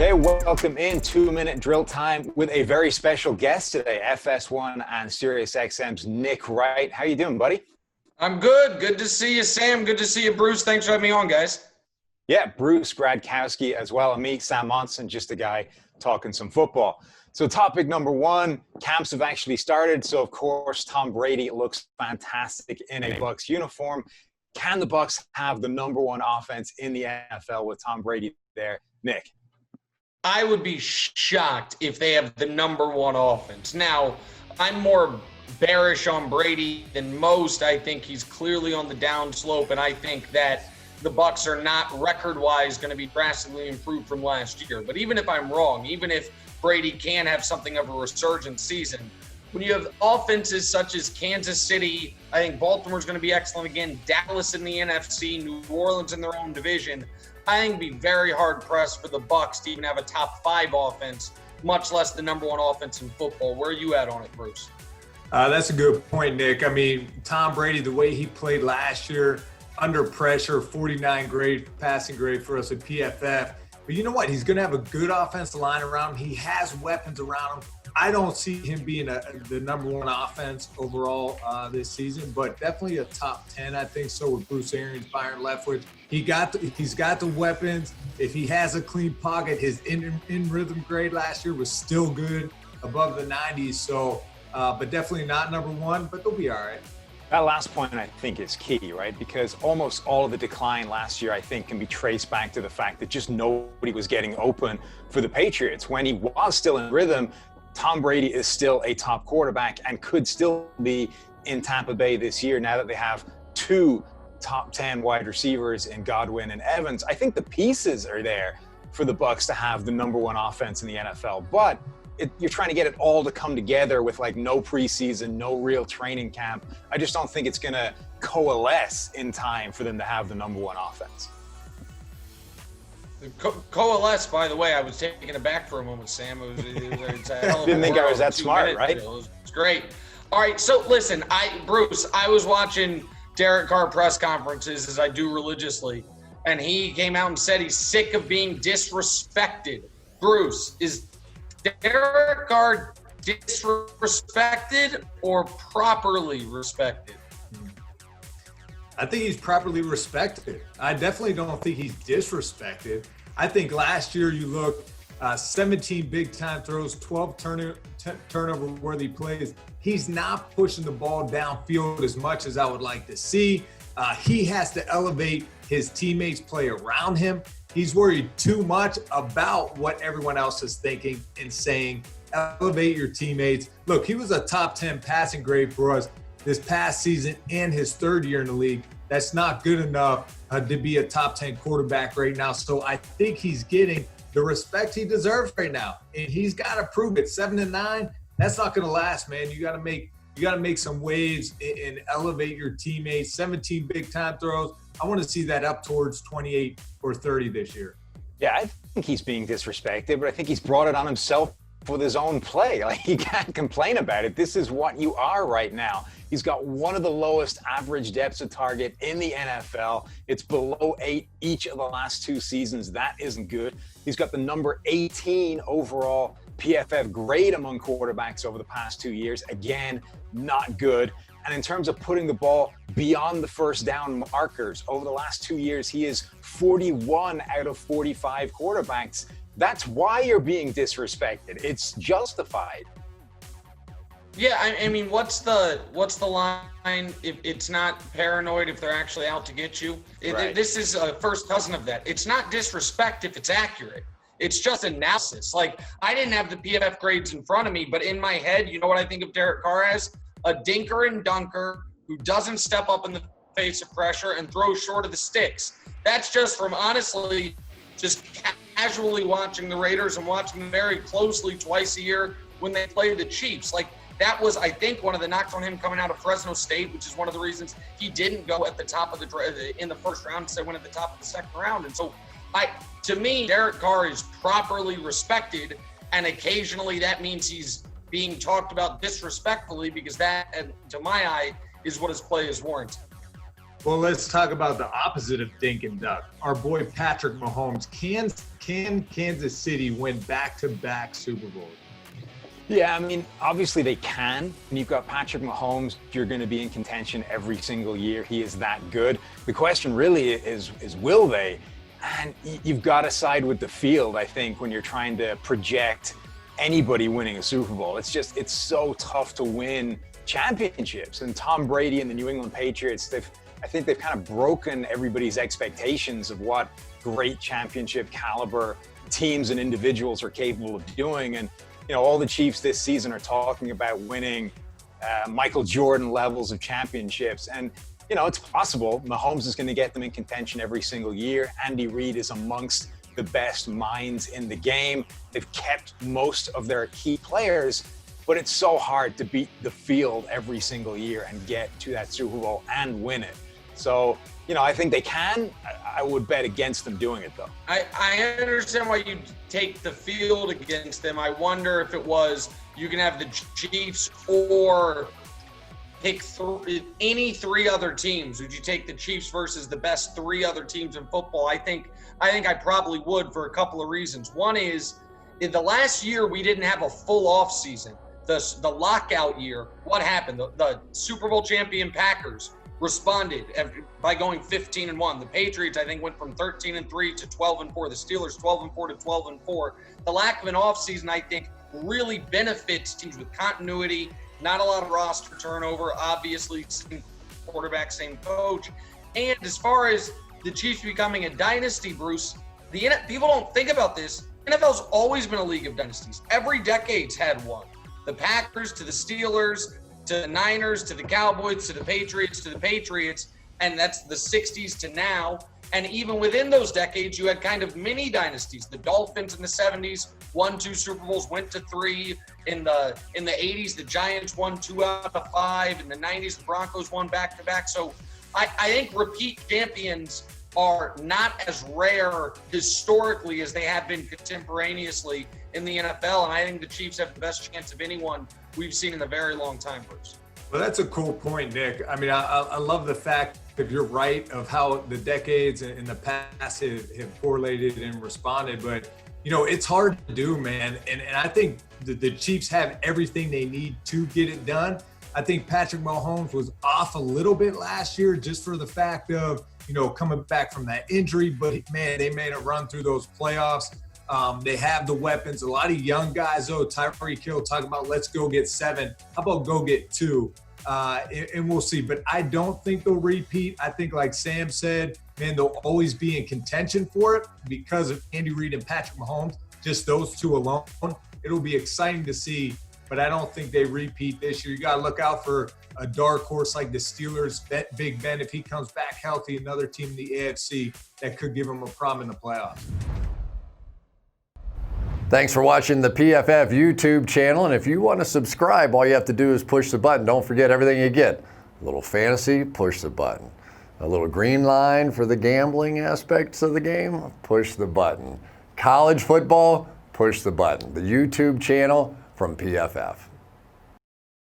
Okay, welcome in 2-minute drill time with a very special guest today, FS1 and SiriusXM's Nick Wright. How you doing, buddy? I'm good. Good to see you, Sam. Good to see you, Bruce. Thanks for having me on, guys. Yeah, Bruce Gradkowski as well, and me, Sam Monson, just a guy talking some football. So topic number one, camps have actually started. So, of course, Tom Brady looks fantastic in a Bucs uniform. Can the Bucs have the number one offense in the NFL with Tom Brady there? Nick? I would be shocked if they have the number one offense. Now, I'm more bearish on Brady than most. I think he's clearly on the downslope, and I think that the Bucs are not record-wise going to be drastically improved from last year. But even if I'm wrong, even if Brady can have something of a resurgent season, when you have offenses such as Kansas City, I think Baltimore's going to be excellent again, Dallas in the NFC, New Orleans in their own division, I think it'd be very hard-pressed for the Bucs to even have a top 5 offense, much less the number one offense in football. Where are you at on it, Bruce? That's a good point, Nick. I mean, Tom Brady, the way he played last year, under pressure, 49 grade passing grade for us at PFF. But you know what? He's going to have a good offensive line around him. He has weapons around him. I don't see him being the number one offense overall this season, but definitely a top 10, I think so, with Bruce Arians firing leftward. He's got the weapons. If he has a clean pocket, his in rhythm grade last year was still good, above the 90s. So, but definitely not number one, but they'll be all right. That last point, I think, is key, right? Because almost all of the decline last year, I think, can be traced back to the fact that just nobody was getting open for the Patriots. When he was still in rhythm, Tom Brady is still a top quarterback and could still be in Tampa Bay this year now that they have 2 top 10 wide receivers in Godwin and Evans. I think the pieces are there for the Bucs to have the number one offense in the NFL, but you're trying to get it all to come together with like no preseason, no real training camp. I just don't think it's going to coalesce in time for them to have the number one offense. Coalesce, by the way, I was taken aback for a moment, Sam. It's a hell of a Didn't think I was that smart, minutes. Right? It's great. All right, so listen, Bruce, I was watching Derek Carr press conferences, as I do religiously, and he came out and said he's sick of being disrespected. Bruce, is Derek Carr disrespected or properly respected? I think he's properly respected. I definitely don't think he's disrespected. I think last year you look 17 big-time throws, 12 turnover-worthy plays. He's not pushing the ball downfield as much as I would like to see. He has to elevate his teammates' play around him. He's worried too much about what everyone else is thinking and saying. Elevate your teammates. Look, he was a top 10 passing grade for us this past season and his third year in the league. That's not good enough to be a top 10 quarterback right now. So I think he's getting the respect he deserves right now, and he's got to prove it. 7-9, that's not going to last, man. You got to make some waves and elevate your teammates. 17 big time throws. I want to see that up towards 28 or 30 this year. Yeah, I think he's being disrespected, but I think he's brought it on himself with his own play. Like, he can't complain about it. This is what you are right now. He's got one of the lowest average depths of target in the NFL. It's below 8 each of the last 2 seasons. That isn't good. He's got the number 18 overall PFF grade among quarterbacks over the past 2 years. Again, not good. And in terms of putting the ball beyond the first down markers, over the last 2 years, he is 41 out of 45 quarterbacks. That's why you're being disrespected. It's justified. Yeah, I mean, what's the line? If it's not paranoid, if they're actually out to get you, Right. This is a first cousin of that. It's not disrespect if it's accurate. It's just analysis. Like, I didn't have the PFF grades in front of me, but in my head, you know what I think of Derek Carr as? A dinker and dunker who doesn't step up in the face of pressure and throws short of the sticks. That's just from honestly just casually watching the Raiders and watching them very closely twice a year when they play the Chiefs. Like, that was, I think, one of the knocks on him coming out of Fresno State, which is one of the reasons he didn't go at the top of in the first round, instead went at the top of the second round. And so, to me, Derek Carr is properly respected, and occasionally that means he's being talked about disrespectfully, because that, to my eye, is what his play is warranted. Well, let's talk about the opposite of Dink and Duck. Our boy Patrick Mahomes. Can Kansas City win back-to-back Super Bowls? Yeah, I mean, obviously they can. When you've got Patrick Mahomes, you're going to be in contention every single year. He is that good. The question really is will they? And you've got to side with the field, I think, when you're trying to project anybody winning a Super Bowl. It's so tough to win championships. And Tom Brady and the New England Patriots, I think they've kind of broken everybody's expectations of what great championship caliber teams and individuals are capable of doing. And all the Chiefs this season are talking about winning Michael Jordan levels of championships. And, it's possible Mahomes is going to get them in contention every single year. Andy Reid is amongst the best minds in the game. They've kept most of their key players, but it's so hard to beat the field every single year and get to that Super Bowl and win it. So, I think they can. I would bet against them doing it, though. I understand why you take the field against them. I wonder if it was you can have the Chiefs or pick any three other teams. Would you take the Chiefs versus the best three other teams in football? I think I probably would for a couple of reasons. One is, in the last year, we didn't have a full off season. The lockout year, what happened? The Super Bowl champion Packers responded by going 15-1. The Patriots, I think, went from 13-3 to 12-4. The Steelers 12-4 to 12-4. The lack of an offseason, I think, really benefits teams with continuity, not a lot of roster turnover, obviously, same quarterback, same coach. And as far as the Chiefs becoming a dynasty, Bruce, people don't think about this. NFL's always been a league of dynasties. Every decade's had one. The Packers to the Steelers, to the Niners, to the Cowboys, to the Patriots, and that's the 60s to now. And even within those decades, you had kind of mini dynasties. The Dolphins in the 70s won 2 Super Bowls, went to 3. In the 80s, the Giants won 2 out of 5. In the 90s, the Broncos won back-to-back. So I think repeat champions are not as rare historically as they have been contemporaneously in the NFL. And I think the Chiefs have the best chance of anyone we've seen in a very long time, Bruce. Well, that's a cool point, Nick. I mean, I love the fact, if you're right, of how the decades in the past have correlated and responded. But, it's hard to do, man. And I think the Chiefs have everything they need to get it done. I think Patrick Mahomes was off a little bit last year just for the fact of, coming back from that injury. But, man, they made a run through those playoffs. They have the weapons. A lot of young guys, though. Tyreek Hill talking about let's go get 7. How about go get 2? And we'll see. But I don't think they'll repeat. I think, like Sam said, man, they'll always be in contention for it because of Andy Reid and Patrick Mahomes. Just those two alone. It'll be exciting to see. But I don't think they repeat this year. You got to look out for a dark horse like the Steelers, Big Ben. If he comes back healthy, another team in the AFC that could give him a problem in the playoffs. Thanks for watching the PFF YouTube channel. And if you want to subscribe, all you have to do is push the button. Don't forget everything you get. A little fantasy, push the button. A little green line for the gambling aspects of the game, push the button. College football, push the button. The YouTube channel from PFF.